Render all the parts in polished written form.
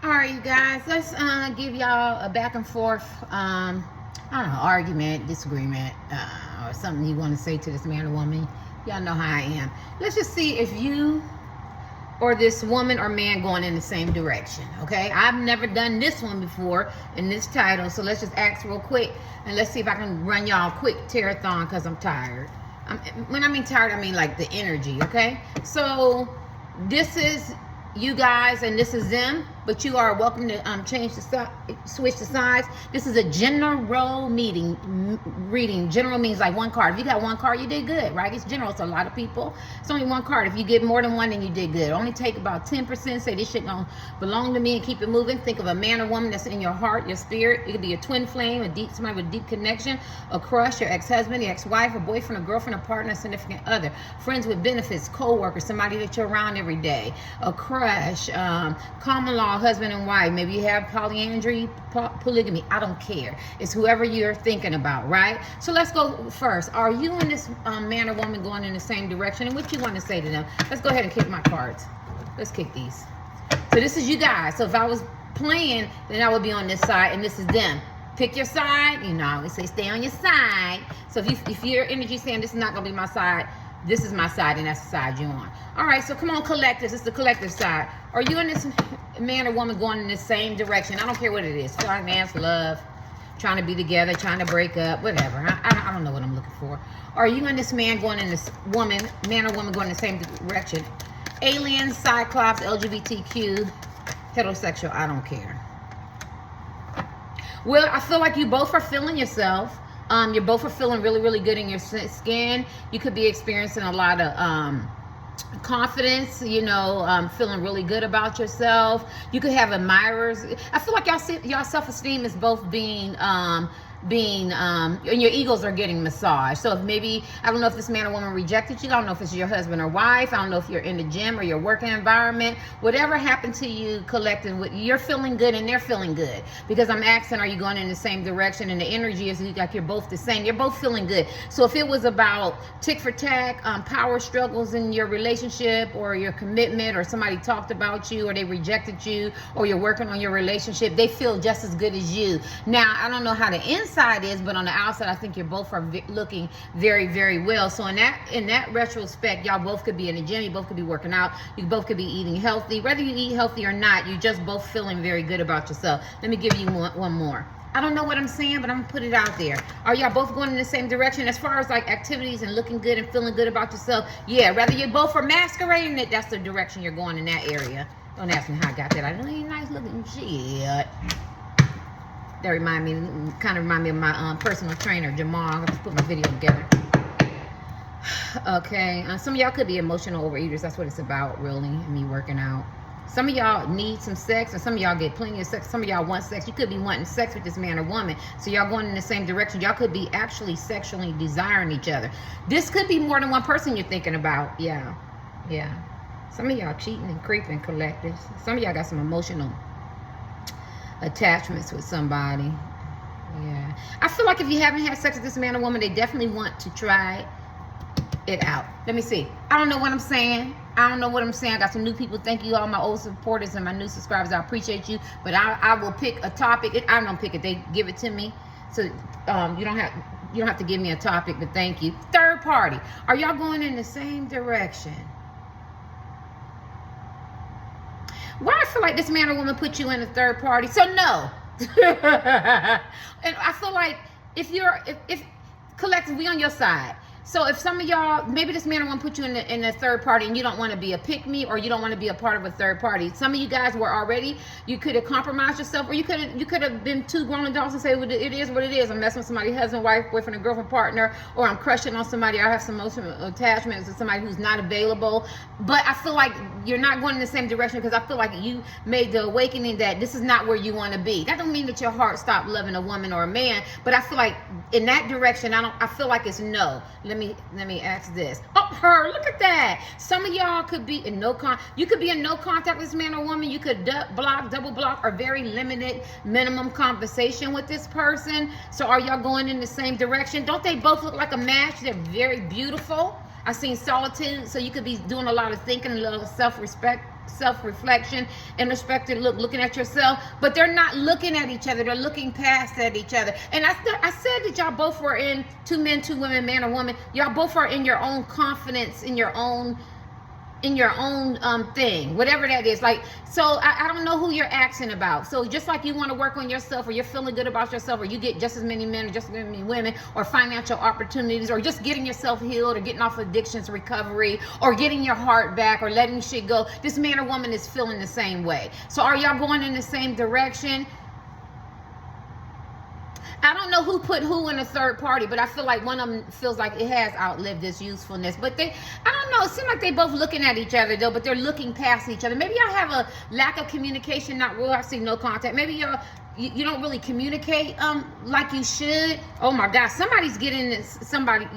All right, you guys, let's give y'all a back and forth, I don't know, argument, disagreement, or something you want to say to this man or woman. Y'all know how I am. Let's just see if you or this woman or man going in the same direction, okay? I've never done this one before in this title, so let's just ask real quick, and let's see if I can run y'all a quick terathon because I'm tired. When I mean tired, I mean like the energy, okay? So this is you guys and this is them, but you are welcome to switch the sides. This is a general reading. General means like one card. If you got one card, you did good, right? It's general. It's a lot of people. It's only one card. If you get more than one, then you did good. Only take about 10%. Say this shit gonna belong to me and keep it moving. Think of a man or woman that's in your heart, your spirit. It could be a twin flame, somebody with a deep connection, a crush, your ex-husband, your ex-wife, a boyfriend, a girlfriend, a partner, a significant other, friends with benefits, co-worker, somebody that you're around every day, a crush, common law, husband and wife. Maybe you have polyandry, polygamy. I don't care. It's whoever you're thinking about, right? So let's go first. Are you and this man or woman going in the same direction? And what you want to say to them? Let's go ahead and kick my cards. Let's kick these. So this is you guys. So if I was playing, then I would be on this side, and this is them. Pick your side. You know, I always say stay on your side. So if your energy saying this is not going to be my side, this is my side, and that's the side you're on. All right, so come on, collectives. This is the collective side. Are you and this man or woman going in the same direction? I don't care what it is. Finance, love, trying to be together, trying to break up, whatever. I don't know what I'm looking for. Are you and this man going in this man or woman going in the same direction? Aliens, Cyclops, LGBTQ, heterosexual, I don't care. Well, I feel like you both are feeling yourself. You're both are feeling really, really good in your skin. You could be experiencing a lot of confidence, you know, feeling really good about yourself. You could have admirers. I feel like y'all self-esteem is both being and your egos are getting massaged. So if maybe, I don't know if this man or woman rejected you, I don't know if it's your husband or wife, I don't know if you're in the gym or your working environment, whatever happened to you collecting, you're feeling good and they're feeling good, because I'm asking, are you going in the same direction? And the energy is like you're both the same, you're both feeling good. So if it was about tick for tack, power struggles in your relationship or your commitment, or somebody talked about you or they rejected you, or you're working on your relationship, they feel just as good as you. Now, I don't know how the inside is, but on the outside, I think you both are looking very, very well. So in that retrospect, y'all both could be in the gym, you both could be working out, you both could be eating healthy. Whether you eat healthy or not, you just both feeling very good about yourself. Let me give you one more. I don't know what I'm saying, but I'm gonna put it out there. Are y'all both going in the same direction as far as like activities and looking good and feeling good about yourself? Yeah, whether you both are masquerading it, that's the direction you're going in that area. Don't ask me how I got that. I don't need nice looking shit. That kind of remind me of my personal trainer, Jamal. I'm going to put my video together. Okay. Some of y'all could be emotional overeaters. That's what it's about, really, me working out. Some of y'all need some sex, and some of y'all get plenty of sex. Some of y'all want sex. You could be wanting sex with this man or woman. So y'all going in the same direction. Y'all could be actually sexually desiring each other. This could be more than one person you're thinking about. Yeah. Yeah. Some of y'all cheating and creeping collectives. Some of y'all got some emotional attachments with somebody. Yeah, I feel like if you haven't had sex with this man or woman, they definitely want to try it out. Let me see. I don't know what I'm saying. I got some new people. Thank you, all my old supporters and my new subscribers. I appreciate you. But I will pick a topic. I don't pick it. They give it to me. So you don't have to give me a topic. But thank you. Third party. Are y'all going in the same direction? Why I feel like this man or woman put you in a third party? So no. And I feel like if collectively, we on your side. So if some of y'all, maybe this man or woman put you in a third party and you don't want to be a pick-me, or you don't want to be a part of a third party. Some of you guys were already, you could have compromised yourself, or you could have been two grown adults and say, well, it is what it is. I'm messing with somebody, husband, wife, boyfriend, or girlfriend, partner, or I'm crushing on somebody, or I have some emotional attachments to somebody who's not available. But I feel like you're not going in the same direction, because I feel like you made the awakening that this is not where you want to be. That don't mean that your heart stopped loving a woman or a man, but I feel like in that direction, I feel like it's no. Let me ask this. Oh, her, look at that. Some of y'all could be in you could be in no contact with this man or woman. You could double block, or very limited minimum conversation with this person. So are y'all going in the same direction? Don't they both look like a match? They're very beautiful. I've seen solitude, so you could be doing a lot of thinking, a little self-respect self-reflection, introspective look, looking at yourself, but they're not looking at each other. They're looking past at each other. And I said that y'all both were in, two men, two women, man or woman. Y'all both are in your own confidence, in your own thing, whatever that is. Like, so I don't know who you're asking about. So just like you want to work on yourself, or you're feeling good about yourself, or you get just as many men or just as many women, or financial opportunities, or just getting yourself healed, or getting off addictions, recovery, or getting your heart back, or letting shit go, this man or woman is feeling the same way. So are y'all going in the same direction? I don't know who put who in a third party, but I feel like one of them feels like it has outlived its usefulness. But I don't know, it seems like they both looking at each other though, but they're looking past each other. Maybe y'all have a lack of communication, not real, I see no contact. Maybe you don't really communicate like you should. Oh my God, somebody's getting somebody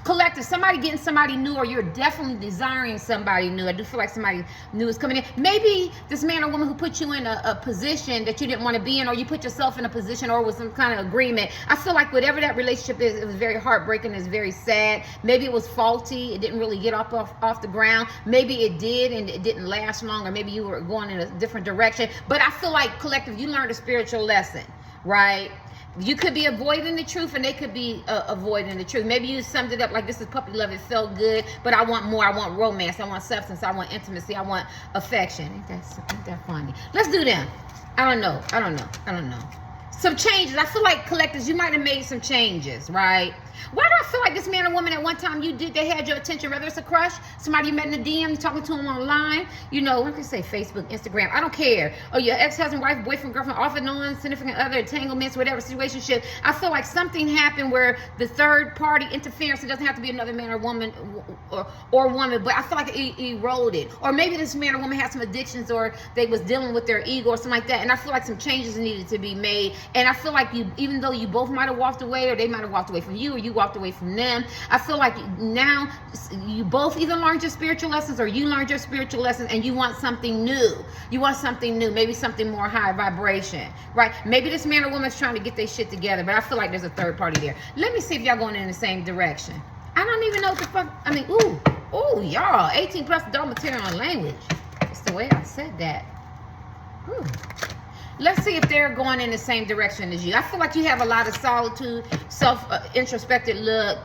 collective, somebody getting somebody new, or you're definitely desiring somebody new. I do feel like somebody new is coming in. Maybe this man or woman who put you in a position that you didn't want to be in, or you put yourself in a position, or with some kind of agreement. I feel like whatever that relationship is, it was very heartbreaking, it's very sad. Maybe it was faulty, it didn't really get off the ground. Maybe it did and it didn't last long, or maybe you were going in a different direction. But I feel like collective, you learned a spiritual lesson, right? You could be avoiding the truth, and they could be avoiding the truth. Maybe you summed it up like, this is puppy love, it felt good, but I want more. I want romance, I want substance, I want intimacy, I want affection. Ain't that funny? Let's do them. I don't know. Some changes. I feel like collectives, you might have made some changes, right? Why do I feel like this man or woman at one time they had your attention, whether it's a crush, somebody you met in the DM, you talking to them online, I can say Facebook, Instagram, I don't care. Or your ex-husband, wife, boyfriend, girlfriend, off and on, significant other, entanglements, whatever situationship. I feel like something happened where the third party interference, it doesn't have to be another man or woman or woman, but I feel like it eroded. Or maybe this man or woman had some addictions, or they was dealing with their ego or something like that. And I feel like some changes needed to be made. And I feel like even though you both might have walked away, or they might have walked away from you, or you walked away from them, I feel like now you both either learned your spiritual lessons, or you learned your spiritual lessons, and you want something new. You want something new, maybe something more high vibration, right? Maybe this man or woman's trying to get their shit together, but I feel like there's a third party there. Let me see if y'all going in the same direction. I don't even know what the fuck, ooh, y'all, 18 plus adult material on language. That's the way I said that. Ooh. Let's see if they're going in the same direction as you. I feel like you have a lot of solitude, introspective look.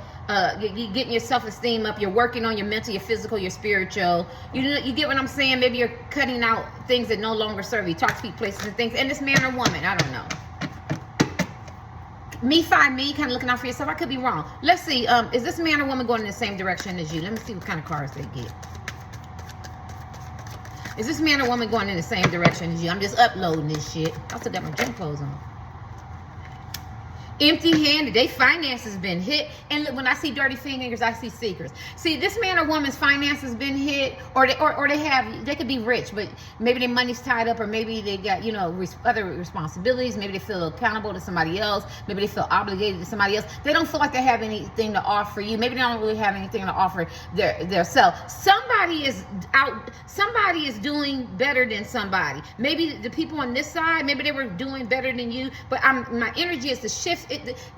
You're getting your self-esteem up. You're working on your mental, your physical, your spiritual. You get what I'm saying? Maybe you're cutting out things that no longer serve you. Talk to people, places, and things. And this man or woman, I don't know. Me, find me, kind of looking out for yourself. I could be wrong. Let's see. Is this man or woman going in the same direction as you? Let me see what kind of cards they get. Is this man or woman going in the same direction as you? I'm just uploading this shit. I still got my gym clothes on. Empty-handed, their finances been hit. And look, when I see dirty fingers, I see secrets. See, this man or woman's finances been hit, or they could be rich, but maybe their money's tied up, or maybe they got, other responsibilities. Maybe they feel accountable to somebody else. Maybe they feel obligated to somebody else. They don't feel like they have anything to offer you. Maybe they don't really have anything to offer their self. Somebody is doing better than somebody. Maybe the people on this side, maybe they were doing better than you, but my energy is to shift.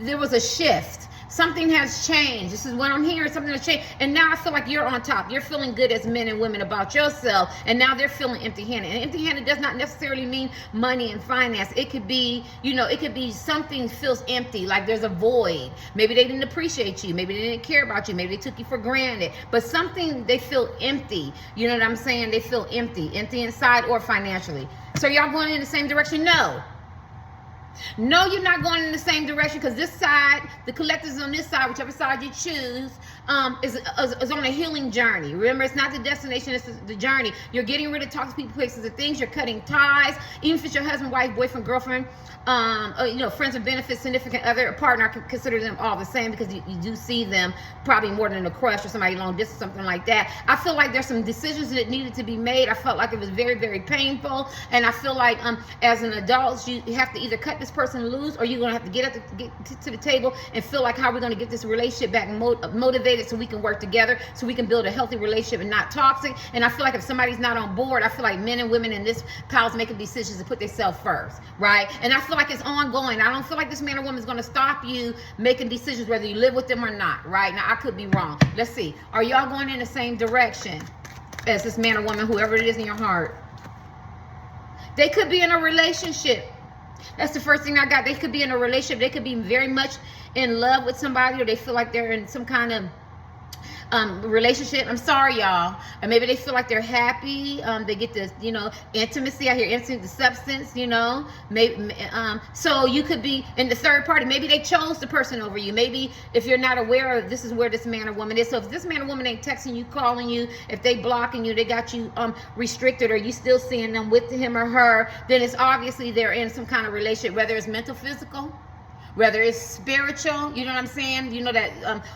There was a shift. Something has changed. This is what I'm hearing. Something has changed. And now I feel like you're on top. You're feeling good as men and women about yourself. And now they're feeling empty-handed. And empty-handed does not necessarily mean money and finance. It could be, it could be something feels empty. Like there's a void. Maybe they didn't appreciate you. Maybe they didn't care about you. Maybe they took you for granted. But something, they feel empty. You know what I'm saying? They feel empty. Empty inside or financially. So y'all going in the same direction? No, you're not going in the same direction, because this side, the collectives on this side, whichever side you choose, is on a healing journey. Remember, it's not the destination, it's the journey. You're getting rid of toxic people, places, and things. You're cutting ties, even if it's your husband, wife, boyfriend, girlfriend, friends with benefits, significant other, a partner. I consider them all the same, because you do see them probably more than a crush or somebody long distance, something like that. I feel like there's some decisions that needed to be made. I felt like it was very, very painful, and I feel like as an adult, you have to either cut this person loose, or you're gonna have to get to the table and feel like, how are we gonna get this relationship back motivated, so we can work together, so we can build a healthy relationship and not toxic. And I feel like if somebody's not on board, I feel like men and women in this pile's making decisions to put themselves first, right? And I feel like it's ongoing. I don't feel like this man or woman is gonna stop you making decisions whether you live with them or not, right? Now I could be wrong. Let's see. Are y'all going in the same direction? as this man or woman, whoever it is in your heart. They could be in a relationship. That's the first thing I got. They could be in a relationship. They could be very much in love with somebody, or they feel like they're in some kind of relationship. I'm sorry, y'all. Or maybe they feel like they're happy. They get this, intimacy. I hear intimate, the substance, Maybe, so you could be in the third party. Maybe they chose the person over you. Maybe if you're not aware of, this is where this man or woman is. So if this man or woman ain't texting you, calling you, if they blocking you, they got you restricted, or you still seeing them with him or her, then it's obviously they're in some kind of relationship, whether it's mental, physical, whether it's spiritual. You know what I'm saying? You know that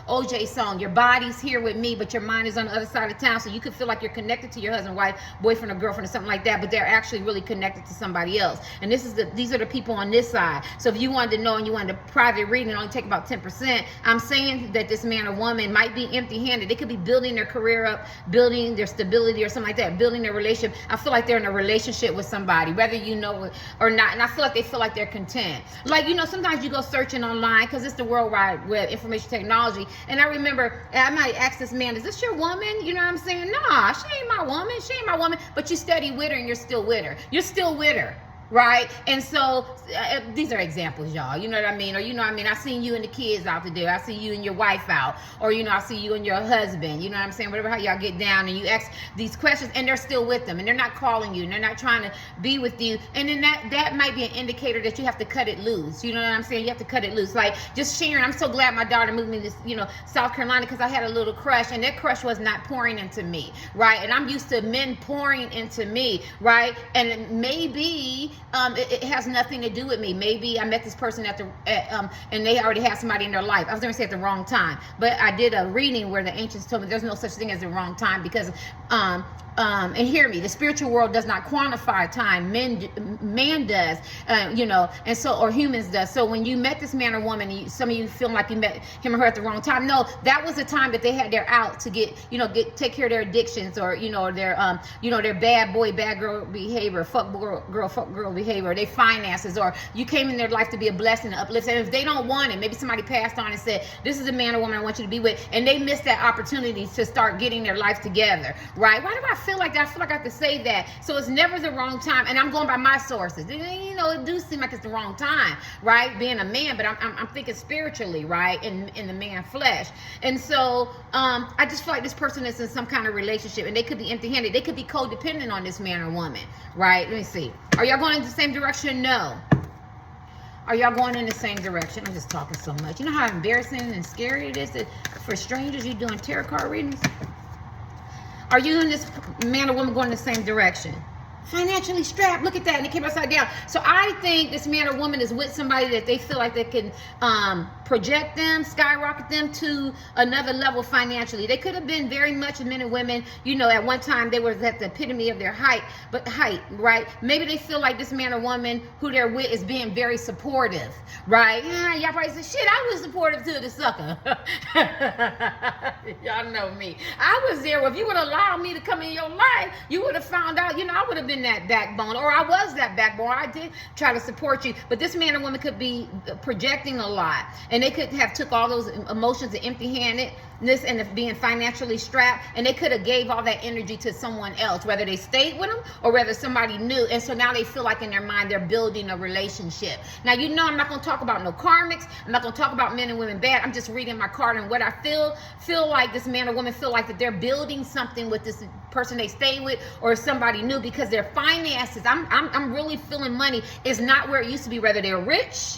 OJ song, your body's here with me, but your mind is on the other side of town. So you could feel like you're connected to your husband, wife, boyfriend, or girlfriend, or something like that, but they're actually really connected to somebody else. And these are the people on this side. So if you wanted to know and you wanted a private reading, it only take about 10%. I'm saying that this man or woman might be empty-handed. They could be building their career up, building their stability or something like that, building their relationship. I feel like they're in a relationship with somebody, whether you know it or not. And I feel like they feel like they're content. Like, sometimes you go searching online, because it's the World Wide Web, information technology, and I remember I might ask this man, is this your woman? You know what I'm saying? Nah, she ain't my woman. She ain't my woman. But you steady with her, and you're still with her. You're still with her. Right? And so these are examples, y'all. You know what I mean? Or I seen you and the kids out there. I see you and your wife out. Or I see you and your husband. You know what I'm saying? Whatever, how y'all get down, and you ask these questions, and they're still with them, and they're not calling you, and they're not trying to be with you. And then that might be an indicator that you have to cut it loose. You know what I'm saying? You have to cut it loose. Like, just sharing. I'm so glad my daughter moved me to South Carolina, because I had a little crush, and that crush was not pouring into me, right? And I'm used to men pouring into me, right? And maybe it has nothing to do with me. Maybe I met this person and they already had somebody in their life. I was going to say at the wrong time, but I did a reading where the ancients told me there's no such thing as the wrong time, because and hear me, the spiritual world does not quantify time. Man does, and so, or humans does. So when you met this man or woman, some of you feel like you met him or her at the wrong time. No, that was the time that they had their out to take care of their addictions, or their bad boy, bad girl behavior, fuck girl behavior, their finances, or you came in their life to be a blessing, to uplift. And if they don't want it, maybe somebody passed on and said, this is a man or woman I want you to be with, and they missed that opportunity to start getting their life together, right? Why do I feel like that? I feel like I have to say that. So it's never the wrong time, and I'm going by my sources. It do seem like it's the wrong time, right? Being a man, but I'm thinking spiritually, right? In the man flesh. And so I just feel like this person is in some kind of relationship, and they could be empty-handed. They could be codependent on this man or woman, right? Let me see. Are y'all going in the same direction? No. Are y'all going in the same direction? I'm just talking so much. You know how embarrassing and scary it is for strangers, you doing tarot card readings? Are you and this man or woman going in the same direction? Financially strapped. Look at that. And it came upside down. So I think this man or woman is with somebody that they feel like they can project them, skyrocket them to another level financially. They could have been very much men and women, at one time they were at the epitome of their height, right? Maybe they feel like this man or woman who they're with is being very supportive, right? Yeah, y'all probably say, shit, I was supportive to the sucker. Y'all know me. I was there. Well, if you would allow me to come in your life, you would have found out, I would have been that backbone, or I was that backbone. I did try to support you. But this man or woman could be projecting a lot, and they could have took all those emotions of empty-handedness and being financially strapped, and they could have gave all that energy to someone else, whether they stayed with them or whether somebody new. And so now they feel like in their mind they're building a relationship. Now, I'm not going to talk about no karmics. I'm not going to talk about men and women bad. I'm just reading my card, and what I feel like this man or woman feel like that they're building something with this person they stay with or somebody new, because their finances, I'm really feeling money is not where it used to be, whether they're rich,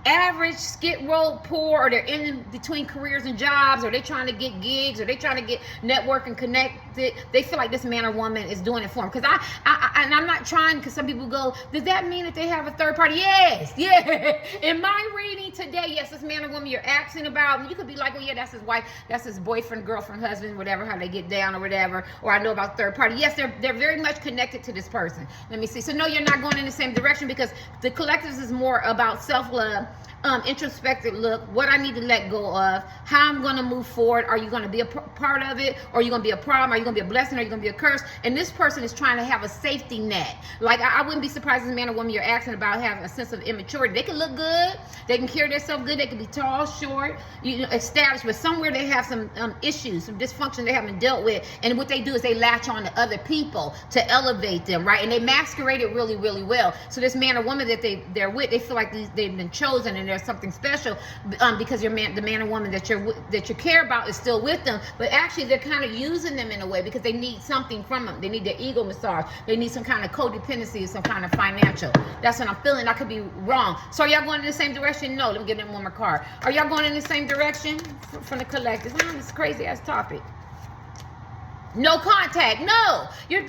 average, skid row, poor, or they're in between careers and jobs, or they trying to get gigs, or they trying to get network and connected. They feel like this man or woman is doing it for them. Because I'm not trying, because some people go, does that mean that they have a third party? Yes, yeah. In my reading today, yes, this man or woman you're asking about, and you could be like, oh yeah, that's his wife, that's his boyfriend, girlfriend, husband, whatever, how they get down or whatever, or I know about third party. Yes, they're very much connected to this person. Let me see. So no, you're not going in the same direction, because the collectives is more about self-love, introspective look, what I need to let go of, how I'm going to move forward. Are you going to be a part of it, or you're going to be a problem, or you're going to be a blessing, or you're going to be a curse. And this person is trying to have a safety net. Like, I wouldn't be surprised as a man or woman you're asking about having a sense of immaturity. They can look good. They can carry themselves good. They can be tall, short, established, but somewhere they have some issues, some dysfunction they haven't dealt with. And what they do is they latch on to other people to elevate them, right? And they masquerade it really, really well. So this man or woman that they're with, they feel like they've been chosen and there's something special because the man or woman that you care about is still with them. But actually, they're kind of using them in a way because they need something from them. They need their ego massage. They need some kind of codependency, some kind of financial. That's what I'm feeling. I could be wrong. So are y'all going in the same direction? No. Let me get them one more card. Are y'all going in the same direction from the collective? This is a crazy ass topic. No contact. No, you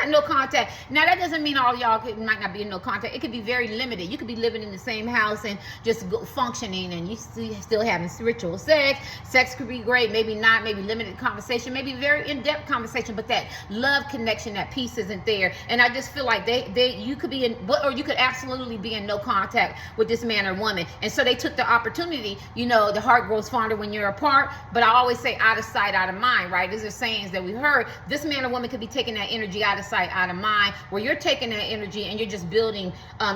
got no contact. Now that doesn't mean all y'all might not be in no contact. It could be very limited. You could be living in the same house and just functioning, and you still having ritual sex. Sex could be great, maybe not, maybe limited conversation, maybe very in-depth conversation, but that love connection, that piece isn't there. And I just feel like you could be in, or you could absolutely be in no contact with this man or woman. And so they took the opportunity. The heart grows fonder when you're apart. But I always say out of sight, out of mind, right? These are sayings that we heard. This man or woman could be taking that energy out of sight, out of mind, where you're taking that energy and you're just building,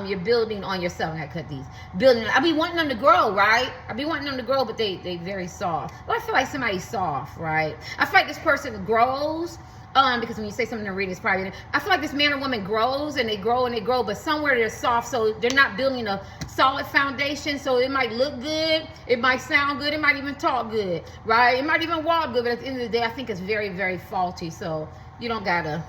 you're building on yourself. And I cut these. Building. I be wanting them to grow, right? I be wanting them to grow, but they very soft. Well, I feel like somebody's soft, right? I feel like this person grows. Because when you say something to read, it's probably, I feel like this man or woman grows and they grow and they grow, but somewhere they're soft, so they're not building a solid foundation. So it might look good, it might sound good, it might even talk good, right? It might even walk good, but at the end of the day, I think it's very, very faulty. So you don't gotta.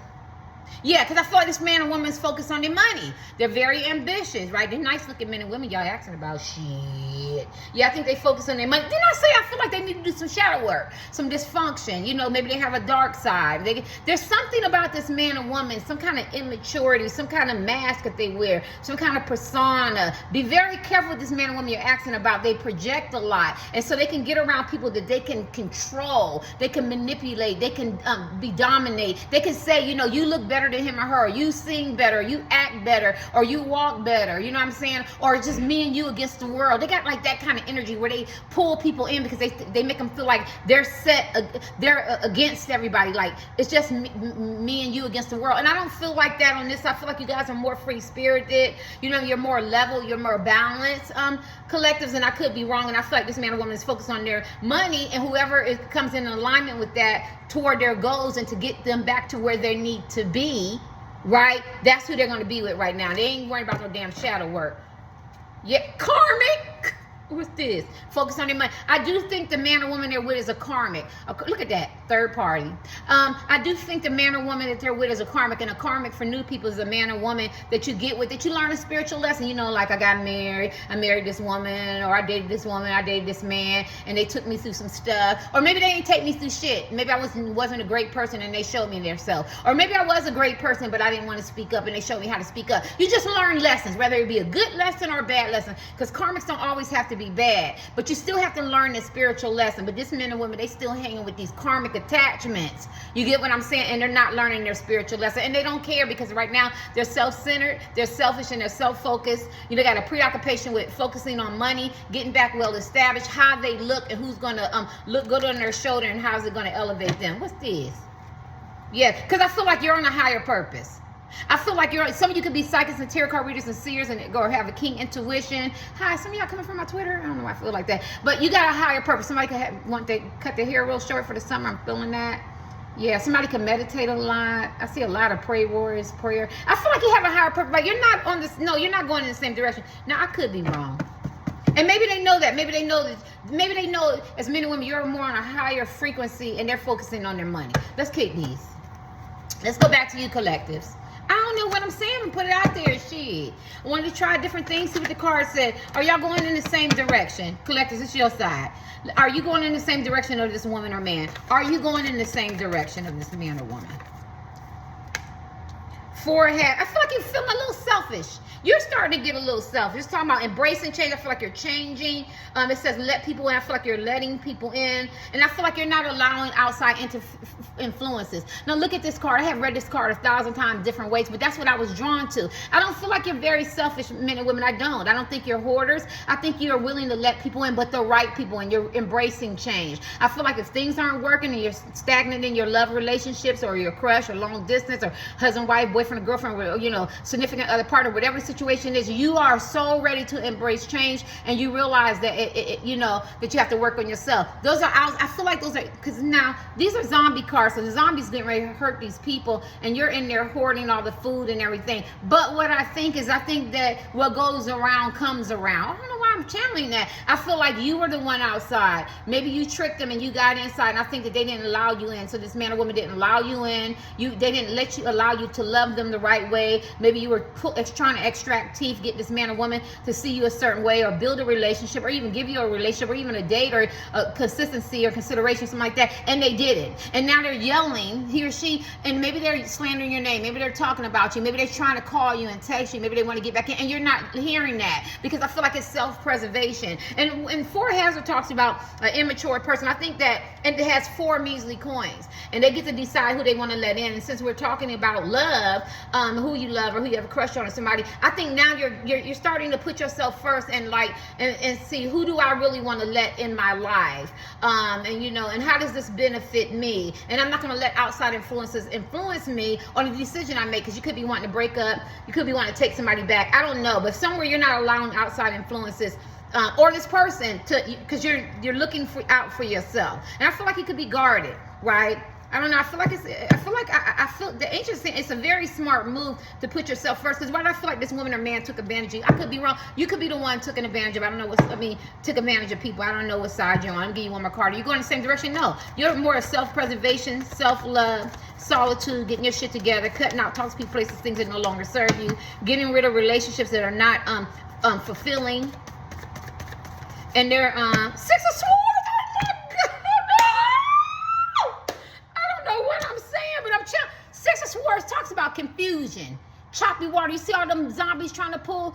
Yeah, because I feel like this man and woman is focused on their money. They're very ambitious, right? They're nice looking men and women. Y'all asking about shit. Yeah, I think they focus on their money. Didn't I say I feel like they need to do some shadow work, some dysfunction? Maybe they have a dark side. There's something about this man and woman, some kind of immaturity, some kind of mask that they wear, some kind of persona. Be very careful with this man and woman you're asking about. They project a lot. And so they can get around people that they can control. They can manipulate. They can be dominated. They can say, you look better than him or her, you sing better, you act better, or you walk better, you know what I'm saying? Or just me and you against the world. They got like that kind of energy where they pull people in because they make them feel like they're they're against everybody. Like it's just me and you against the world. And I don't feel like that on this. I feel like you guys are more free spirited. You're more level, you're more balanced collectives, and I could be wrong. And I feel like this man or woman is focused on their money, and whoever comes in alignment with that toward their goals and to get them back to where they need to be, right? That's who they're going to be with right now. They ain't worried about no damn shadow work. Yeah, karmic. What's this? Focus on their money. I do think the man or woman they're with is a karmic. Look at that, third party. I do think the man or woman that they're with is a karmic, and a karmic for new people is a man or woman that you get with, that you learn a spiritual lesson. Like I got married, I married this woman, or I dated this woman, I dated this man, and they took me through some stuff. Or maybe they didn't take me through shit. Maybe I wasn't a great person and they showed me themselves. Or maybe I was a great person, but I didn't want to speak up and they showed me how to speak up. You just learn lessons, whether it be a good lesson or a bad lesson, because karmics don't always have to be bad, but you still have to learn the spiritual lesson. But this men and women, they still hanging with these karmic attachments. You get what I'm saying? And they're not learning their spiritual lesson, and they don't care because right now they're self-centered, they're selfish, and they're self-focused. They got a preoccupation with focusing on money, getting back well established, how they look, and who's gonna look good on their shoulder, and how's it gonna elevate them. What's this? Yeah, because I feel like you're on a higher purpose. I feel like some of you could be psychics and tarot card readers and seers and go have a king intuition. Hi, some of y'all coming from my Twitter. I don't know why I feel like that. But you got a higher purpose. Somebody could want to cut their hair real short for the summer. I'm feeling that. Yeah, somebody can meditate a lot. I see a lot of prayer warriors, prayer. I feel like you have a higher purpose. Like you're not on this. No, you're not going in the same direction. Now, I could be wrong. And maybe they know that. Maybe they know that. Maybe they know as men and women, you're more on a higher frequency and they're focusing on their money. Let's kick these. Let's go back to you collectives. I don't know what I'm saying, and put it out there. Shit. I wanted to try different things, see what the card said. Are y'all going in the same direction? Collectives, it's your side. Are you going in the same direction of this woman or man? Are you going in the same direction of this man or woman? Forehead. I feel like you're feeling a little selfish. You're starting to get a little selfish. It's talking about embracing change. I feel like you're changing. It says let people in. I feel like you're letting people in. And I feel like you're not allowing outside influences. Now look at this card. I have read this card 1,000 times different ways, but that's what I was drawn to. I don't feel like you're very selfish men and women. I don't think you're hoarders. I think you're willing to let people in, but the right people, and you're embracing change. I feel like if things aren't working and you're stagnant in your love relationships or your crush or long distance or husband, wife, boyfriend, or girlfriend, or, significant other partner, whatever the situation is, you are so ready to embrace change, and you realize that that you have to work on yourself. Those are I feel like those are, because now these are zombie cards, so the zombies getting ready to hurt these people, and you're in there hoarding all the food and everything. But what I think that what goes around comes around. I don't know why I'm channeling that. I feel like you were the one outside. Maybe you tricked them and you got inside, and I think that they didn't allow you in. So this man or woman didn't allow you in. They didn't allow you to love them the right way. Maybe you were trying to extract teeth, get this man or woman to see you a certain way, or build a relationship, or even give you a relationship, or even a date, or a consistency or consideration, something like that, and they didn't. And now they're yelling, he or she, and maybe they're slandering your name, maybe they're talking about you, maybe they're trying to call you and text you, maybe they want to get back in, and you're not hearing that, because I feel like it's self-preservation. And Four Hazard talks about an immature person. I think that, and it has 4 measly coins, and they get to decide who they want to let in. And since we're talking about love, who you love or who you have a crush on or somebody, I think now you're starting to put yourself first, and and see, who do I really want to let in my life, and how does this benefit me? And I'm not going to let outside influences influence me on the decision I make, because you could be wanting to break up, you could be wanting to take somebody back, I don't know, but somewhere you're not allowing outside influences or this person to, because you're looking out for yourself. And I feel like it could be guarded, right? I don't know. I feel like the ancients saying it's a very smart move to put yourself first. Because why do I feel like this woman or man took advantage of you? I could be wrong. You could be the one taking advantage of. Took advantage of people. I don't know what side you're on. I'm gonna give you one more card. Are you going the same direction? No. You're more of self-preservation, self-love, solitude, getting your shit together, cutting out toxic people, places, things that no longer serve you, getting rid of relationships that are not fulfilling. And they're 6 of Swords. Six of Swords talks about confusion, choppy water. You see all them zombies trying to pull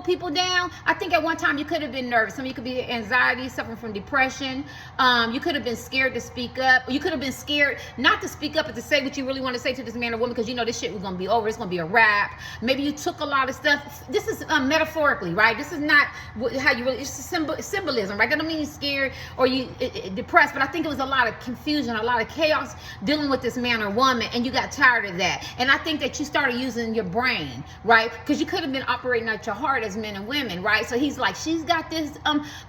people down. I think at one time you could have been nervous. Some of you could be anxiety, suffering from depression. You could have been scared to speak up. You could have been scared not to speak up, but to say what you really want to say to this man or woman, because this shit was going to be over. It's going to be a wrap. Maybe you took a lot of stuff. This is metaphorically, right? This is not how you really, it's symbolism, right? That don't mean you're scared or you depressed, but I think it was a lot of confusion, a lot of chaos dealing with this man or woman, and you got tired of that. And I think that you started using your brain, right? Because you could have been operating at your heart as men and women, right? So he's like, she's got this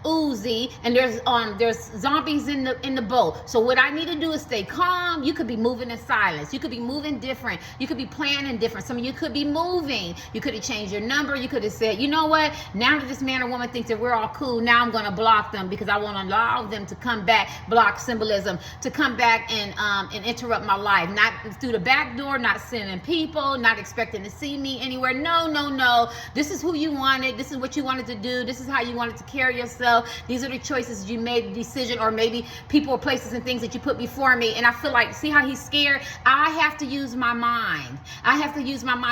Uzi, and there's zombies in the boat. So what I need to do is stay calm. You could be moving in silence. You could be moving different. You could be planning different. Some of you could be moving. You could have changed your number. You could have said, you know what? Now that this man or woman thinks that we're all cool, now I'm going to block them, because I want to allow them to come back. Block symbolism, to come back and interrupt my life. Not through the back door, not sending people, not expecting to see me anywhere. No. This is who you wanted. This is what you wanted to do. This is how you wanted to carry yourself. These are the choices you made, the decision, or maybe people or places and things that you put before me. And I feel like, see how he's scared? I have to use my mind.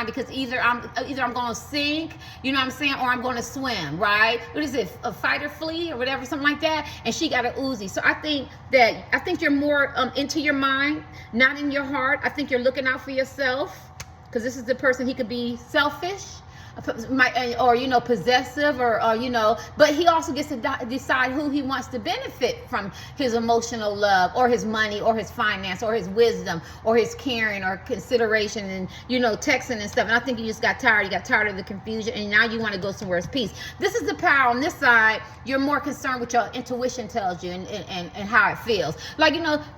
Because either I'm going to sink, you know what I'm saying, or I'm going to swim, right? What is it? A fight or flee or whatever, something like that. And she got an Uzi. So I think you're more into your mind, not in your heart. I think you're looking out for yourself, because this is the person. He could be selfish, or possessive, or but he also gets to decide who he wants to benefit from his emotional love, or his money, or his finance, or his wisdom, or his caring, or consideration, and texting and stuff. And I think you just got tired. You got tired of the confusion, and now you want to go somewhere as peace. This is the power on this side. You're more concerned with your intuition tells you, and how it feels. Like,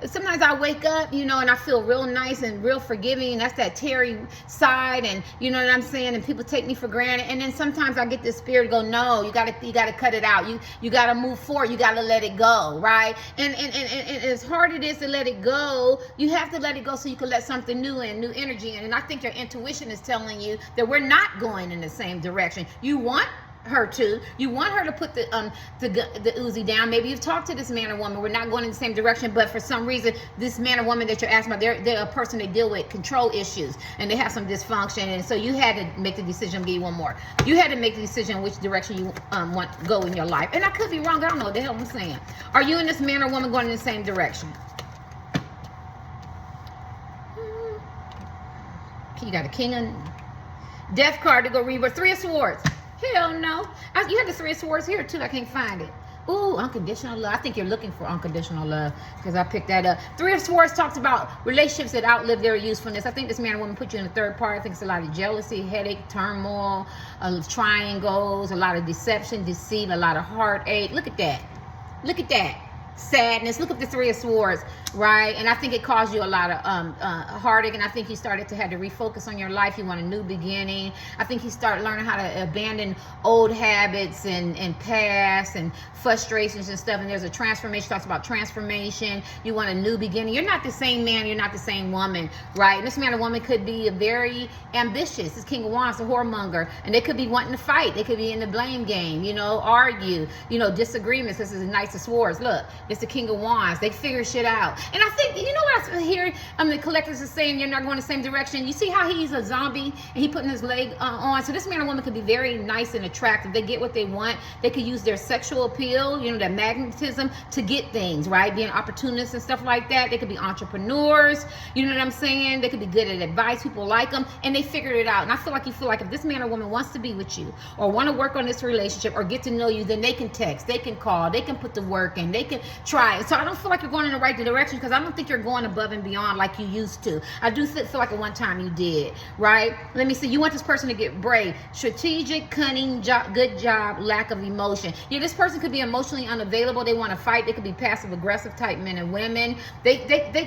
sometimes I wake up, and I feel real nice and real forgiving, and that's that Terry side, and you know what I'm saying, and people take me for granted. And then sometimes I get this spirit to go, no, you gotta cut it out. You gotta move forward. You gotta let it go, right? And as hard it is to let it go, you have to let it go so you can let something new in, new energy in. And I think your intuition is telling you that we're not going in the same direction. You want her to. You want her to put the Uzi down. Maybe you've talked to this man or woman. We're not going in the same direction, but for some reason, this man or woman that you're asking about, they're a person that deal with control issues and they have some dysfunction. And so you had to make the decision. I'll give you one more. You had to make the decision which direction you want to go in your life. And I could be wrong. I don't know what the hell I'm saying. Are you and this man or woman going in the same direction? You got a king of death card to go read, but 3 of swords. Hell no. You had the 3 of swords here too. I can't find it. Ooh, unconditional love. I think you're looking for unconditional love because I picked that up. 3 of swords talks about relationships that outlive their usefulness. I think this man or woman put you in the third part. I think it's a lot of jealousy, headache, turmoil, triangles, a lot of deception, deceit, a lot of heartache. Look at that. Look at that. Sadness. Look at the 3 of swords, right? And I think it caused you a lot of heartache, and I think you started to have to refocus on your life. You want a new beginning. I think you start learning how to abandon old habits and past and frustrations and stuff, and there's a transformation. Talks about transformation. You want a new beginning. You're not the same man, you're not the same woman, right? And this man or woman could be very ambitious. This King of Wands, a whoremonger, and they could be wanting to fight. They could be in the blame game, argue, disagreements. This is the Knights of Swords. Look, it's the King of Wands. They figure shit out. And I think, what I hear the collectors are saying, you're not going the same direction. You see how he's a zombie and he putting his leg on. So this man or woman could be very nice and attractive. They get what they want. They could use their sexual appeal, their magnetism to get things, right? Being opportunists and stuff like that. They could be entrepreneurs. You know what I'm saying? They could be good at advice. People like them and they figured it out. And I feel like if this man or woman wants to be with you or want to work on this relationship or get to know you, then they can text, they can call, they can put the work in, they can try it. So I don't feel like you're going in the right direction because I don't think you're going above and beyond like you used to. I do feel like at one time you did, right? Let me see. You want this person to get brave, strategic, cunning, good job, lack of emotion. Yeah, this person could be emotionally unavailable. They want to fight. They could be passive aggressive type men and women. They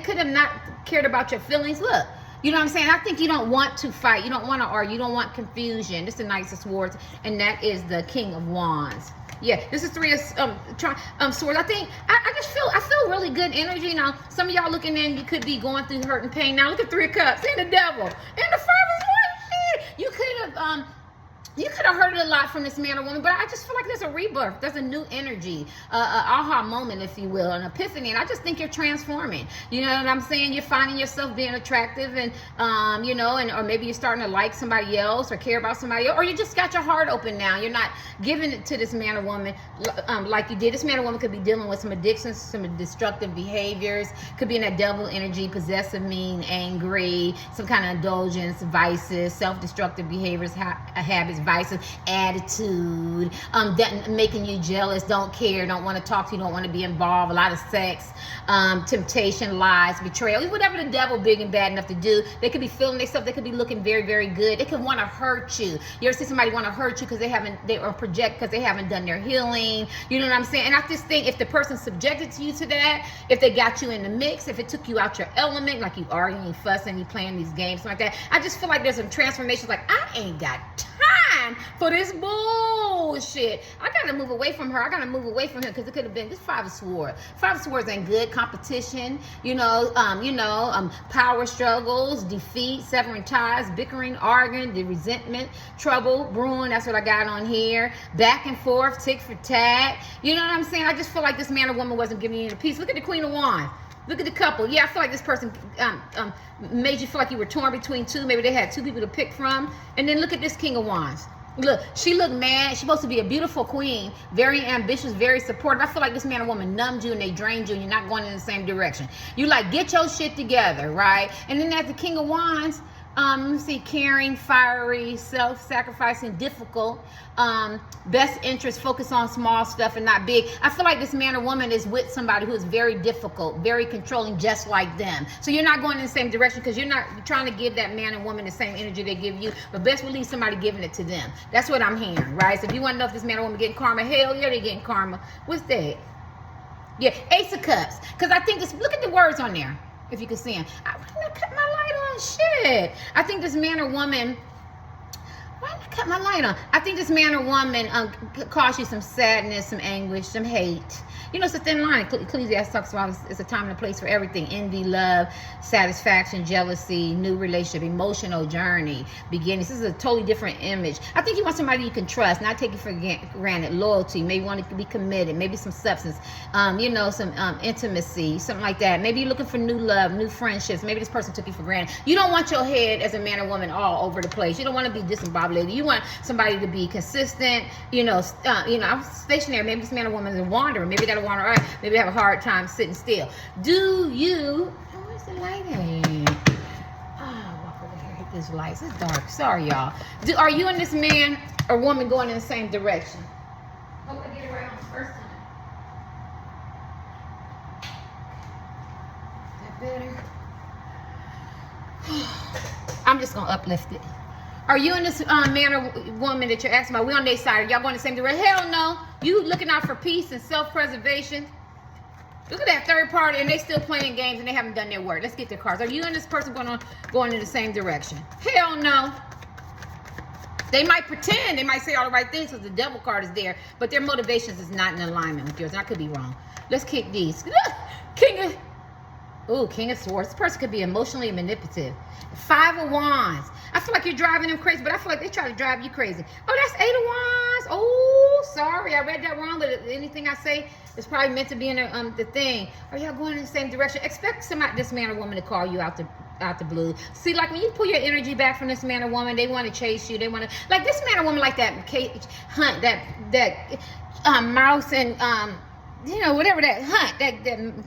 could have not cared about your feelings. Look. You know what I'm saying? I think you don't want to fight. You don't want to argue. You don't want confusion. This is the Knights of Swords, and that is the King of Wands. Yeah, this is 3 of swords. I think I feel really good energy now. Some of y'all looking in, you could be going through hurt and pain. Now look at 3 of Cups and the Devil and the 5 of Swords. You could have heard a lot from this man or woman, but I just feel like there's a rebirth. There's a new energy, aha moment, if you will, an epiphany. And I just think you're transforming. You know what I'm saying? You're finding yourself being attractive and, or maybe you're starting to like somebody else or care about somebody else, or you just got your heart open now. You're not giving it to this man or woman like you did. This man or woman could be dealing with some addictions, some destructive behaviors, could be in that devil energy, possessive, mean, angry, some kind of indulgence, vices, self-destructive behaviors, habits, vices, attitude, making you jealous, don't care, don't want to talk to you, don't want to be involved, a lot of sex, temptation, lies, betrayal, whatever the devil big and bad enough to do. They could be feeling themselves, they could be looking very, very good. They could want to hurt you. You ever see somebody want to hurt you because they haven't done their healing? You know what I'm saying? And I just think if the person subjected to you to that, if they got you in the mix, if it took you out your element, like you arguing, you fussing, you playing these games like that, I just feel like there's some transformations. Like, I ain't got time for this bullshit. I gotta move away from her. I gotta move away from him because it could have been this 5 of Swords. 5 of Swords ain't good. Competition, power struggles, defeat, severing ties, bickering, arguing, the resentment, trouble, brewing. That's what I got on here. Back and forth, tick for tat. You know what I'm saying? I just feel like this man or woman wasn't giving you the peace. Look at the Queen of Wands. Look at the couple. Yeah, I feel like this person made you feel like you were torn between two. Maybe they had 2 people to pick from. And then look at this King of Wands. Look, she looked mad. She's supposed to be a beautiful queen, very ambitious, very supportive. I feel like this man or woman numbed you and they drained you and you're not going in the same direction. You like, get your shit together, right? And then as the King of Wands, let me see, caring, fiery, self-sacrificing, difficult, best interest, focus on small stuff and not big. I feel like this man or woman is with somebody who is very difficult, very controlling, just like them. So you're not going in the same direction because you're not trying to give that man and woman the same energy they give you, but best believe somebody giving it to them. That's what I'm hearing, right? So if you want to know if this man or woman getting karma, hell yeah, they're getting karma. What's that? Yeah, Ace of Cups. Because I think this, look at the words on there, if you can see them. I cut my light on. Shit. I think this man or woman Why did I cut my light on? I think this man or woman cause you some sadness, some anguish, some hate. You know, it's a thin line. Ecclesiastes talks about it's a time and a place for everything. Envy, love, satisfaction, jealousy, new relationship, emotional journey, beginnings. This is a totally different image. I think you want somebody you can trust, not take you for granted. Loyalty, maybe want to be committed, maybe some substance, you know, some intimacy, something like that. Maybe you're looking for new love, new friendships. Maybe this person took you for granted. You don't want your head as a man or woman all over the place. You don't want to be discombobulated. You want somebody to be consistent, you know, I'm stationary. Maybe this man or woman is wandering. Maybe they don't wander right. Maybe they have a hard time sitting still. Do you, where's the light at? Oh, walk over here, hit this light. It's dark. Sorry, y'all. Are you and this man or woman going in the same direction? Hope I get it right on the first time. Is that better? I'm just going to uplift it. Are you and this man or woman that you're asking about, we on their side? Are y'all going the same direction? Hell no. You looking out for peace and self-preservation. Look at that third party, and they still playing games, and they haven't done their work. Let's get their cards. Are you and this person going in the same direction? Hell no. They might pretend. They might say all the right things because the devil card is there, but their motivations is not in alignment with yours. And I could be wrong. Let's kick these. King of Swords. This person could be emotionally manipulative. 5 of Wands. I feel like you're driving them crazy, but I feel like they try to drive you crazy. Oh, that's 8 of Wands. Oh, sorry. I read that wrong, but anything I say is probably meant to be in the thing. Are y'all going in the same direction? Expect this man or woman to call you out the blue. See, like when you pull your energy back from this man or woman, they want to chase you. They want to, like this man or woman, like that hunt, that mouse and you know, whatever that hunt, that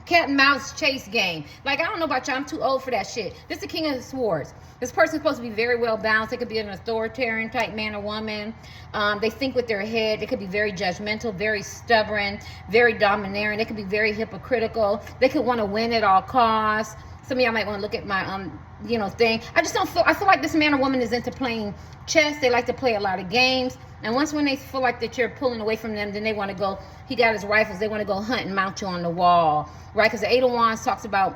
cat and mouse chase game. Like, I don't know about y'all, I'm too old for that shit. This is the King of Swords. This person's supposed to be very well balanced. They could be an authoritarian type man or woman. They think with their head. They could be very judgmental, very stubborn, very domineering. They could be very hypocritical. They could want to win at all costs. Some of y'all might want to look at my, you know, thing. I feel like this man or woman is into playing chess. They like to play a lot of games. And when they feel like that you're pulling away from them, then they want to go, he got his rifles, they want to go hunt and mount you on the wall, right? Because the 8 of Wands talks about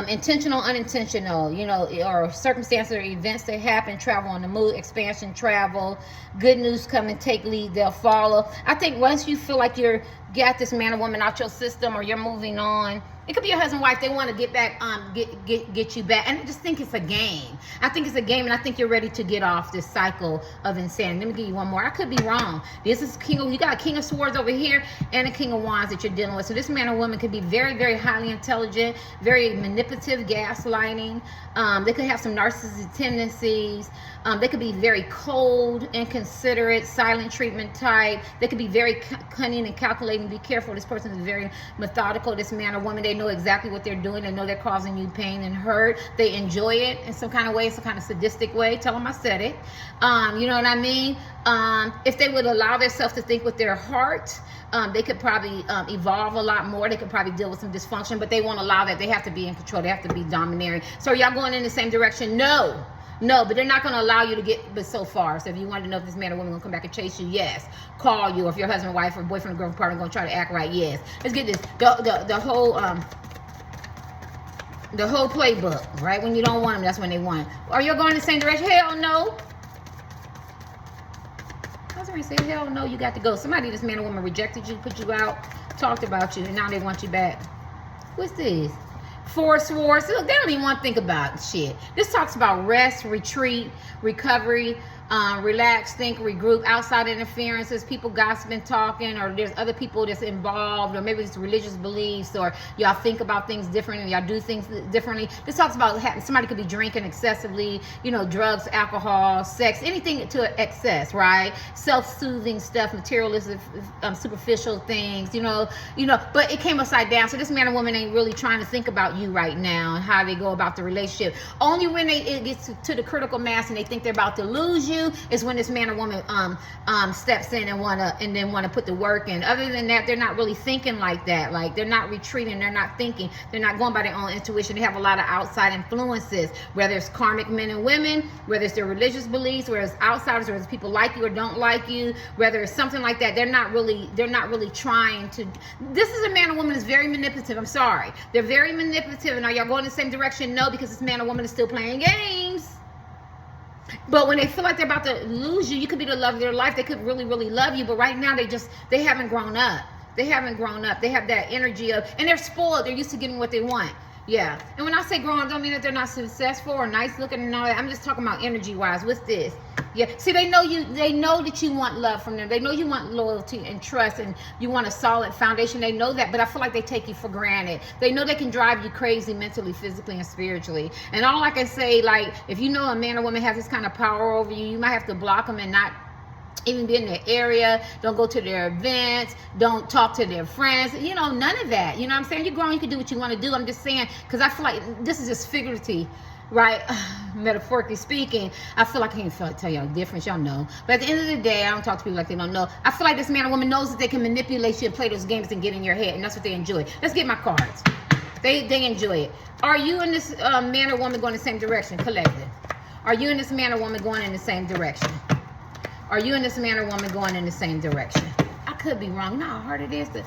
intentional, unintentional, you know, or circumstances or events that happen, travel on the move, expansion, travel, good news come and take lead, they'll follow. I think once you feel like you're got this man or woman out your system or you're moving on, it could be your husband, wife. They want to get back, get you back. And I just think it's a game. I think it's a game, and I think you're ready to get off this cycle of insanity. Let me give you one more. I could be wrong. This is you got a King of Swords over here and a King of Wands that you're dealing with. So this man or woman could be very, very highly intelligent, very manipulative, gaslighting. They could have some narcissistic tendencies. They could be very cold, inconsiderate, silent treatment type. They could be very cunning and calculating. Be careful. This person is very methodical. This man or woman, they know exactly what they're doing. They know they're causing you pain and hurt. They enjoy it in some kind of way, some kind of sadistic way. Tell them I said it. You know what I mean? If they would allow themselves to think with their heart, they could probably evolve a lot more. They could probably deal with some dysfunction, but they won't allow that. They have to be in control. They have to be domineering. So are y'all going in the same direction? No. No, but they're not going to allow you to get but so far. So if you want to know if this man or woman going to come back and chase you, yes. Call you. Or if your husband, wife, or boyfriend, or girlfriend, partner going to try to act right, yes. Let's get this. The whole playbook, right? When you don't want them, that's when they want. Are you going in the same direction? Hell no. I was going to say, hell no, you got to go. Somebody, this man or woman rejected you, put you out, talked about you, and now they want you back. What's this? 4 of Swords. Look, they don't even want to think about shit. This talks about rest, retreat, recovery, relax, think, regroup, outside interferences, people gossiping, talking, or there's other people that's involved, or maybe it's religious beliefs, or y'all think about things differently, y'all do things differently. This talks about somebody could be drinking excessively, you know, drugs, alcohol, sex, anything to excess, right? Self-soothing stuff, materialistic, superficial things, you know, but it came upside down. So this man or woman ain't really trying to think about you right now and how they go about the relationship. Only when it gets to the critical mass and they think they're about to lose you is when this man or woman steps in and then wanna put the work in. Other than that, they're not really thinking like that. Like, they're not retreating, they're not thinking, they're not going by their own intuition. They have a lot of outside influences, whether it's karmic men and women, whether it's their religious beliefs, whether it's outsiders, whether it's people like you or don't like you, whether it's something like that. They're not really trying to. This is a man or woman that's very manipulative. I'm sorry, they're very manipulative. And are y'all going in the same direction? No, because this man or woman is still playing games. But when they feel like they're about to lose you, you could be the love of their life. They could really, really love you. But right now, they haven't grown up. They haven't grown up. They have that energy of, and they're spoiled. They're used to getting what they want. Yeah. And when I say grown up, don't mean that they're not successful or nice looking and all that. I'm just talking about energy wise. What's this? Yeah. See, they know that you want love from them. They know you want loyalty and trust, and you want a solid foundation. They know that, but I feel like they take you for granted. They know they can drive you crazy mentally, physically, and spiritually. And all I can say, like, if you know a man or woman has this kind of power over you, you might have to block them and not even be in their area. Don't go to their events. Don't talk to their friends. You know, none of that. You know what I'm saying? You're grown. You can do what you want to do. I'm just saying, because I feel like this is just figurative, right? Metaphorically speaking, I feel like I can't tell y'all the difference. Y'all know. But at the end of the day, I don't talk to people like they don't know. I feel like this man or woman knows that they can manipulate you and play those games and get in your head. And that's what they enjoy. Let's get my cards. They enjoy it. Are you and this man or woman going the same direction? Collective. Are you and this man or woman going in the same direction? Are you and this man or woman going in the same direction? I could be wrong. You know how hard it is to...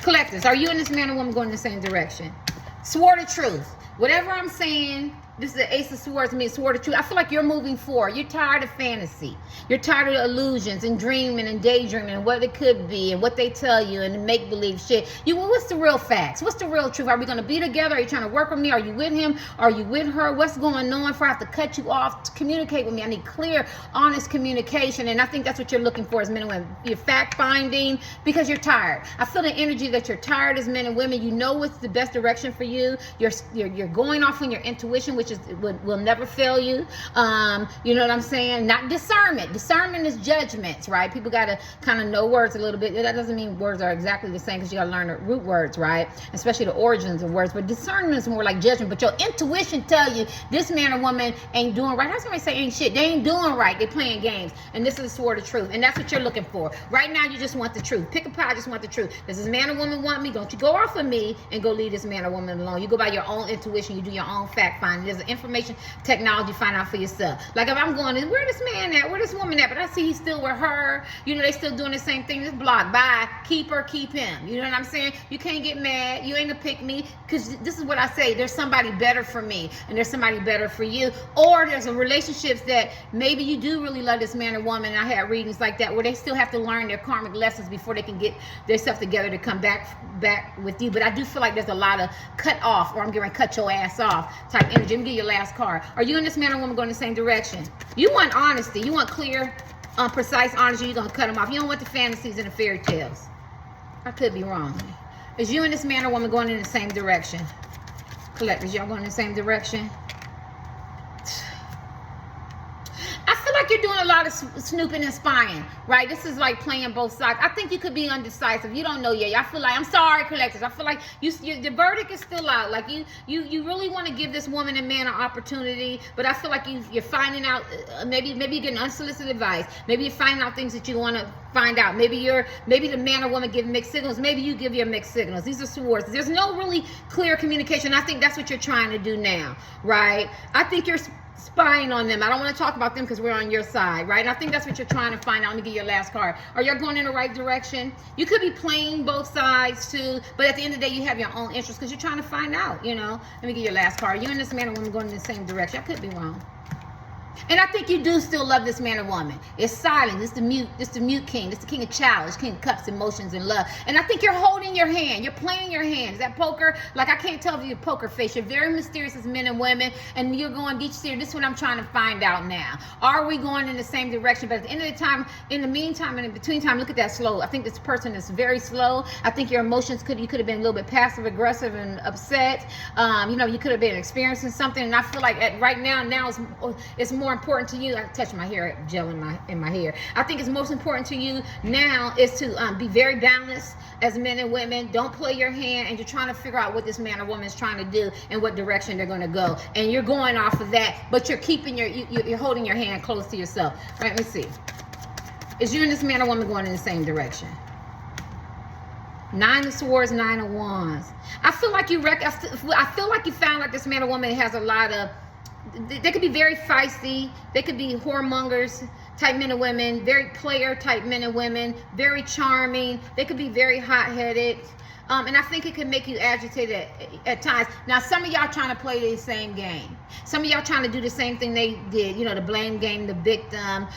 Collectors, are you and this man or woman going in the same direction? Sword of truth. Whatever I'm saying, this is the Ace of Swords, means sword of truth. I feel like you're moving forward. You're tired of fantasy. You're tired of illusions and dreaming and daydreaming and what it could be and what they tell you and the make-believe shit. What's the real facts? What's the real truth? Are we going to be together? Are you trying to work with me? Are you with him? Are you with her? What's going on? If I have to cut you off, to communicate with me. I need clear, honest communication. And I think that's what you're looking for as men and women. You're fact-finding because you're tired. I feel the energy that you're tired as men and women. You know what's the best direction for you. You're going off on your intuition, which will never fail you. You know what I'm saying? Not discernment. Discernment is judgments, right? People got to kind of know words a little bit. That doesn't mean words are exactly the same, because you got to learn the root words, right? Especially the origins of words. But discernment is more like judgment. But your intuition tell you this man or woman ain't doing right. How somebody say ain't shit? They ain't doing right. They playing games. And this is the sword of truth. And that's what you're looking for. Right now, you just want the truth. Pick a pie, just want the truth. Does this man or woman want me? Don't you go off of me and go leave this man or woman alone. You go by your own intuition. You do your own fact finding. There's an information technology, find out for yourself. Like if I'm going, where this man at? Where this woman at? But I see he's still with her. You know, they still doing the same thing. This block, bye. Keep her, keep him. You know what I'm saying? You can't get mad. You ain't gonna pick me, because this is what I say. There's somebody better for me, and there's somebody better for you. Or there's a relationships that maybe you do really love this man or woman. And I had readings like that where they still have to learn their karmic lessons before they can get themselves together to come back with you. But I do feel like there's a lot of cut off, or I'm going to cut your ass off type energy. Let me get your last card. Are you and this man or woman going the same direction? You want honesty. You want clear, precise honesty. You're going to cut them off. You don't want the fantasies and the fairy tales. I could be wrong. Is you and this man or woman going in the same direction? Collectors, y'all going in the same direction? I feel like you're doing a lot of snooping and spying, right? This is like playing both sides. I think you could be undecisive. You don't know yet. I feel like, I'm sorry, collectors. I feel like the verdict is still out. Like you really want to give this woman and man an opportunity, but I feel like you're finding out. Maybe you're getting unsolicited advice. Maybe you're finding out things that you want to find out. Maybe the man or woman give mixed signals. Maybe you give your mixed signals. These are swords. There's no really clear communication. I think that's what you're trying to do now, right? I think you're spying on them. I don't want to talk about them because we're on your side, right? And I think that's what you're trying to find out. Let me get your last card. Are y'all going in the right direction? You could be playing both sides too, but at the end of the day, you have your own interest because you're trying to find out, you know? Let me get your last card. You and this man or woman going in the same direction. I could be wrong. And I think you do still love this man or woman. It's silent. It's the mute king. It's the king of challenge, king of cups, emotions, and love. And I think you're holding your hand. You're playing your hand. Is that poker? Like, I can't tell if you're poker face. You're very mysterious as men and women. And you're going each series. This is what I'm trying to find out now. Are we going in the same direction? But at the end of the time, in the meantime, and in between time, look at that slow. I think this person is very slow. I think your emotions you could have been a little bit passive aggressive and upset. You know, you could have been experiencing something. And I feel like right now it's more important to you. I touch my hair, gel in my hair. I think it's most important to you now is to be very balanced as men and women. Don't play your hand, and you're trying to figure out what this man or woman is trying to do and what direction they're going to go. And you're going off of that, but you're keeping you're holding your hand close to yourself. All right, let's see. Is you and this man or woman going in the same direction? 9 of Swords, 9 of Wands. I feel like you found like this man or woman has a lot of. They could be very feisty. They could be whoremongers type men and women, very player type men and women, very charming. They could be very hot-headed. And I think it can make you agitated at times. Now, some of y'all trying to play the same game. Some of y'all trying to do the same thing they did, you know, the blame game, the victim,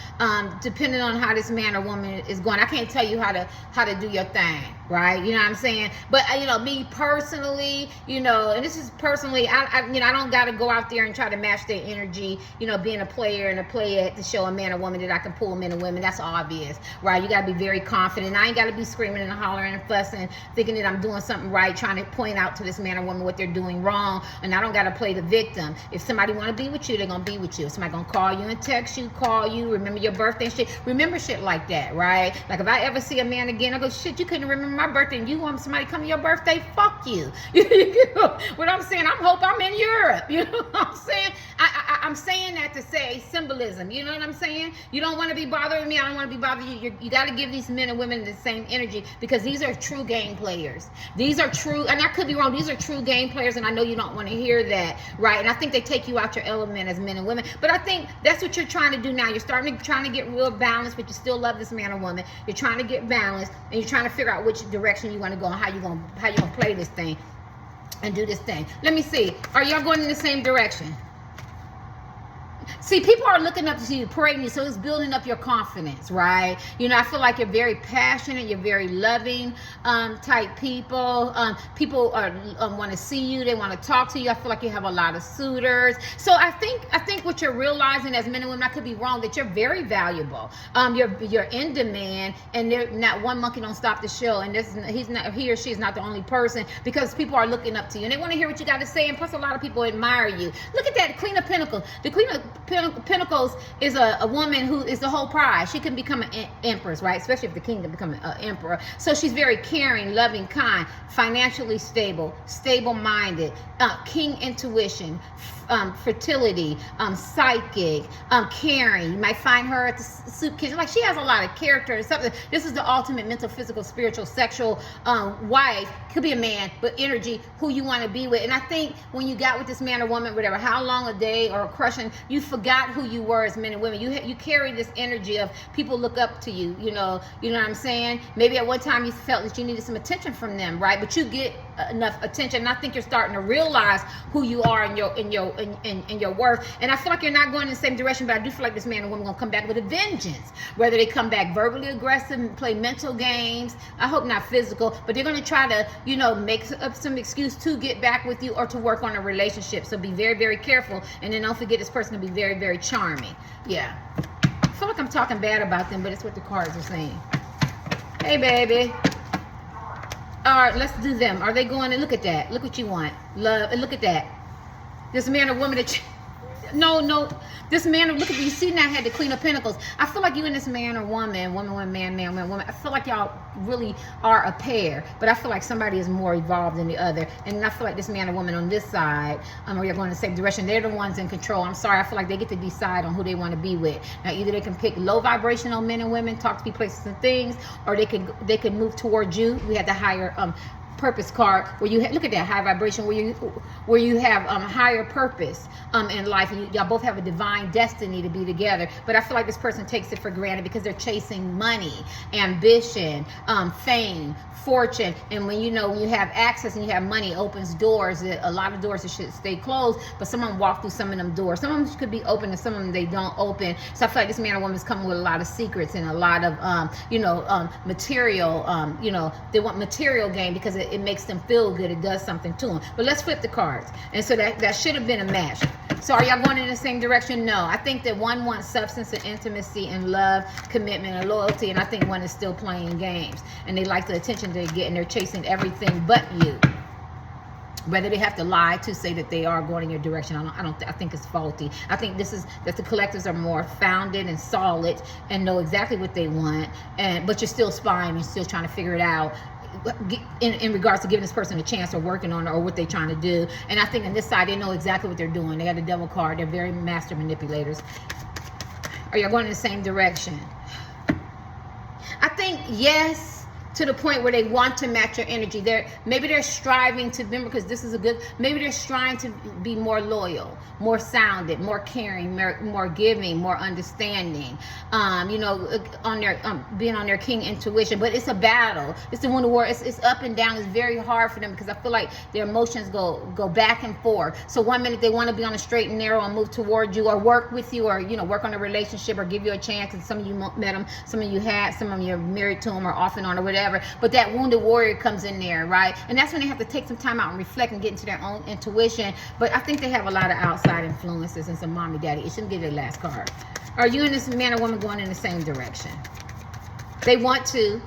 depending on how this man or woman is going. I can't tell you how to do your thing, right? You know what I'm saying? But you know, me personally, you know, and this is personally, I you know, I don't got to go out there and try to match their energy, you know, being a player and a player to show a man or woman that I can pull men and women. That's obvious, right? You got to be very confident. I ain't got to be screaming and hollering and fussing, thinking that I'm doing something right, trying to point out to this man or woman what they're doing wrong. And I don't got to play the victim. If somebody want to be with you, they're going to be with you. If somebody going to call you and text you, call you, remember your birthday and shit. Remember shit like that, right? Like if I ever see a man again, I go, shit, you couldn't remember my birthday and you want somebody to come to your birthday? Fuck you. You know what I'm saying? I hope I'm in Europe. You know what I'm saying? I'm saying that to say symbolism. You know what I'm saying? You don't want to be bothering me. I don't want to be bothering you. You got to give these men and women the same energy, because these are true game players. These are true, and I could be wrong, these are true game players, and I know you don't want to hear that, right? And I think they take you out your element as men and women. But I think that's what you're trying to do now. You're trying to get real balanced, but you still love this man or woman. You're trying to get balanced, and you're trying to figure out which direction you want to go and how you gonna play this thing and do this thing. Let me see. Are y'all going in the same direction? See, people are looking up to you, parading you, so it's building up your confidence, right? You know, I feel like you're very passionate, you're very loving type people. People are want to see you, they want to talk to you. I feel like you have a lot of suitors. So I think what you're realizing as men and women, I could be wrong, that you're very valuable. You're in demand, and not one monkey don't stop the show. And he or she is not the only person, because people are looking up to you and they want to hear what you got to say. And plus, a lot of people admire you. Look at that Queen of Pentacles. The Queen of Pentacles is a woman who is the whole prize. She can become an empress, right? Especially if the king can become an emperor. So she's very caring, loving, kind, financially stable, stable-minded, king intuition, fertility, psychic, caring. You might find her at the soup kitchen. Like, she has a lot of character and something. This is the ultimate mental, physical, spiritual, sexual wife. Could be a man, but energy, who you want to be with. And I think when you got with this man or woman, whatever, how long a day or a crushing, you forgot who you were as men and women. You carry this energy of people look up to you. You know what I'm saying? Maybe at one time you felt that you needed some attention from them, right? But you get enough attention, and I think you're starting to realize who you are in your worth. And I feel like you're not going in the same direction, but I do feel like this man and woman gonna come back with a vengeance. Whether they come back verbally aggressive, play mental games, I hope not physical, but they're gonna try to, make up some excuse to get back with you or to work on a relationship. So be very, very careful, and then don't forget this person to be very, very charming. Yeah, I feel like I'm talking bad about them, but it's what the cards are saying. Hey, baby. All right, let's do them. Are they going to look at that? Look what you want. Love. And look at that. This man or woman that no. This man, look at you. See, now I had the Queen of Pentacles. I feel like you and this man or woman, man, woman. I feel like y'all really are a pair, but I feel like somebody is more evolved than the other. And I feel like this man or woman on this side, or you're going the same direction. They're the ones in control. I'm sorry. I feel like they get to decide on who they want to be with. Now, either they can pick low vibrational men and women, talk to people, places and things, or they can move towards you. We had the higher purpose card, where you look at that high vibration, where you have higher purpose in life, and y'all both have a divine destiny to be together. But I feel like this person takes it for granted because they're chasing money, ambition, fame, fortune. And when you have access and you have money, opens doors. A lot of doors that should stay closed, but someone walked through some of them doors. Some of them could be open and some of them they don't open. So I feel like this man or woman is coming with a lot of secrets and a lot of material. They want material gain because it makes them feel good. It does something to them. But let's flip the cards. And so that should have been a match. So are y'all going in the same direction? No. I think that one wants substance and intimacy and love, commitment and loyalty, and I think one is still playing games. And they like the attention they get, and they're chasing everything but you. Whether they have to lie to say that they are going in your direction, I think it's faulty. I think that the collectives are more founded and solid and know exactly what they want, but you're still spying and still trying to figure it out in regards to giving this person a chance or working on it or what they're trying to do. And I think on this side, they know exactly what they're doing. They got the devil card. They're very master manipulators. Are y'all going in the same direction? I think yes, to the point where they want to match your energy. Maybe they're striving to, remember, because this is a good, maybe they're trying to be more loyal, more sounded, more caring, more giving, more understanding, you know, on their being on their king intuition. But it's a battle. It's the one where it's up and down. It's very hard for them because I feel like their emotions go back and forth. So one minute they want to be on a straight and narrow and move toward you, or work with you, or, you know, work on a relationship, or give you a chance. And some of you met them, some of you had, some of you are married to them, or off and on, or whatever. But that wounded warrior comes in there, right? And that's when they have to take some time out and reflect and get into their own intuition. But I think they have a lot of outside influences and some mommy daddy. It shouldn't be their last card. Are you and this man or woman going in the same direction? They want to.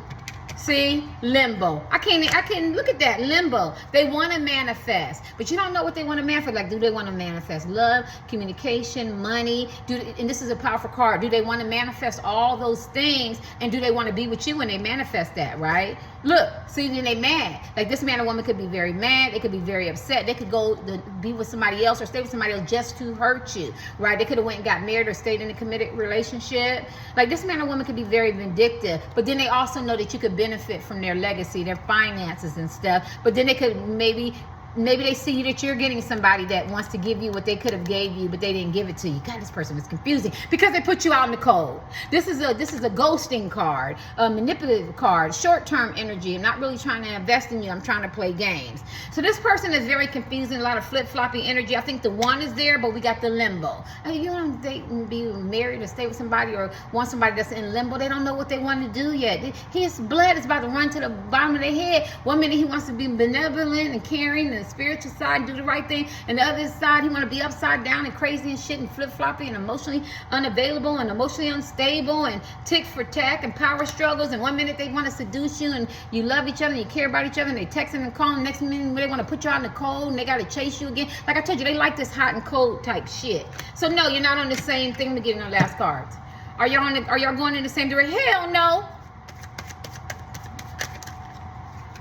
See, limbo. I can't look at that, limbo. They want to manifest, but you don't know what they want to manifest. Like, do they want to manifest love, communication, money? And this is a powerful card. Do they want to manifest all those things? And do they want to be with you when they manifest that, right? Look, see, then they mad. Like, this man or woman could be very mad. They could be very upset. They could go to be with somebody else or stay with somebody else just to hurt you, right? They could have went and got married or stayed in a committed relationship. Like, this man or woman could be very vindictive, but then they also know that you could benefit from their legacy, their finances and stuff. But then they could maybe they see that you're getting somebody that wants to give you what they could have gave you, but they didn't give it to you. God, this person is confusing because they put you out in the cold. This is a ghosting card, a manipulative card, short-term energy. I'm not really trying to invest in you. I'm trying to play games. So this person is very confusing, a lot of flip-floppy energy. I think the one is there, but we got the limbo. You want to date and be married or stay with somebody, or want somebody that's in limbo. They don't know what they want to do yet. His blood is about to run to the bottom of their head. One minute he wants to be benevolent and caring and spiritual side, do the right thing, and the other side he want to be upside down and crazy and shit and flip-floppy and emotionally unavailable and emotionally unstable and tick for tack and power struggles. And one minute they want to seduce you and you love each other and you care about each other and they texting and calling. Next minute they want to put you out in the cold and they got to chase you again. Like I told you, they like this hot and cold type shit. So no, you're not on the same thing. To get in the last cards. Are y'all going in the same direction? Hell no.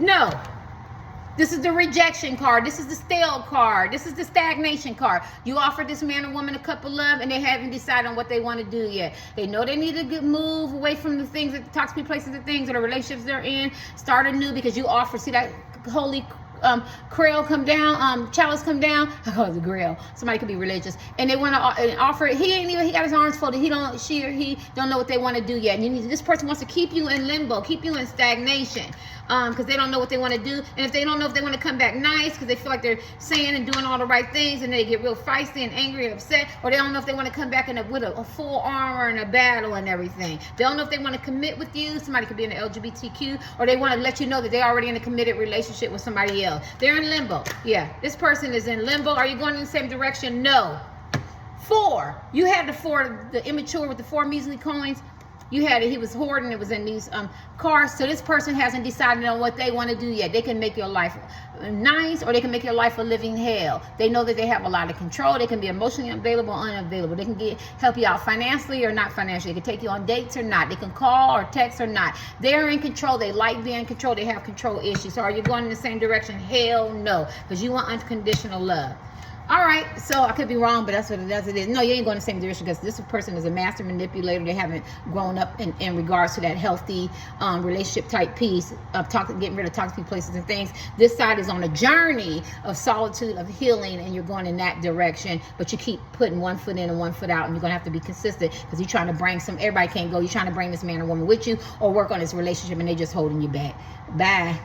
No. This is the rejection card. This is the stale card. This is the stagnation card. You offer this man or woman a cup of love and they haven't decided on what they want to do yet. They know they need to move away from the things, the toxic places, the things, or the relationships they're in. Start anew because you offer. See that holy Grail come down, chalice come down. I call it the Grail. Somebody could be religious, and they want to offer. He got his arms folded. She or he don't know what they want to do yet. And this person wants to keep you in limbo, keep you in stagnation, because they don't know what they want to do. And if they don't know if they want to come back nice, because they feel like they're saying and doing all the right things, and they get real feisty and angry and upset, or they don't know if they want to come back with a full armor and a battle and everything. They don't know if they want to commit with you. Somebody could be in the LGBTQ, or they want to let you know that they're already in a committed relationship with somebody else. They're in limbo. Yeah, this person is in limbo. Are you going in the same direction? No. 4. You had the immature with the 4 measly coins. You had it. He was hoarding. It was in these cards. So this person hasn't decided on what they want to do yet. They can make your life nice, or they can make your life a living hell. They know that they have a lot of control. They can be emotionally available, unavailable. They can help you out financially or not financially. They can take you on dates or not. They can call or text or not. They're in control. They like being in control. They have control issues. So are you going in the same direction? Hell no, because you want unconditional love. All right, so I could be wrong, but that's what it is. No, you ain't going the same direction because this person is a master manipulator. They haven't grown up in regards to that healthy relationship type piece of getting rid of toxic places and things. This side is on a journey of solitude, of healing, and you're going in that direction, but you keep putting one foot in and one foot out, and you're going to have to be consistent because you're trying to bring everybody can't go. You're trying to bring this man or woman with you or work on this relationship, and they're just holding you back. Bye.